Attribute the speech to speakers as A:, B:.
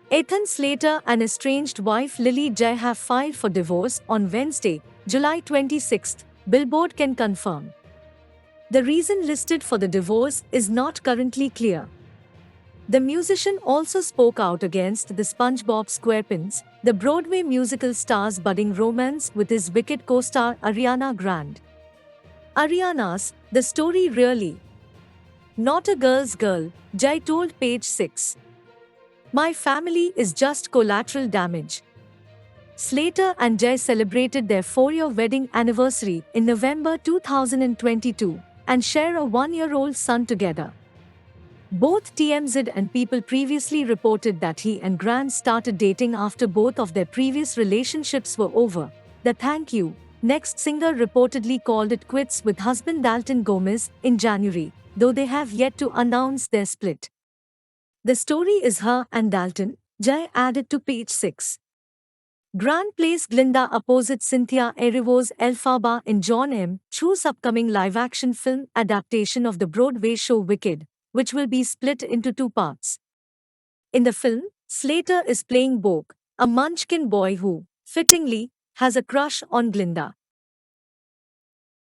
A: Ethan Slater and estranged wife Lilly have filed for divorce on Wednesday, July 26, Billboard can confirm. The reason listed for the divorce is not currently clear. The musician also spoke out against the SpongeBob SquarePants, the Broadway musical star's budding romance with his Wicked co-star Ariana Grande. Ariana's The Story Really Not a Girl's Girl, Jai told Page 6. My family is just collateral damage. Slater and Jai celebrated their 4-year wedding anniversary in November 2022 and share a 1-year-old son together. Both TMZ and People previously reported that he and Grande started dating after both of their previous relationships were over. The Thank You Next singer reportedly called it quits with husband Dalton Gomez in January, though they have yet to announce their split. The story is her and Dalton, Jai added to Page 6. Grande plays Glinda opposite Cynthia Erivo's Elphaba in John M. Chu's upcoming live-action film adaptation of the Broadway show Wicked, which will be split into 2 parts. In the film, Slater is playing Boke, a munchkin boy who, fittingly, has a crush on Glinda.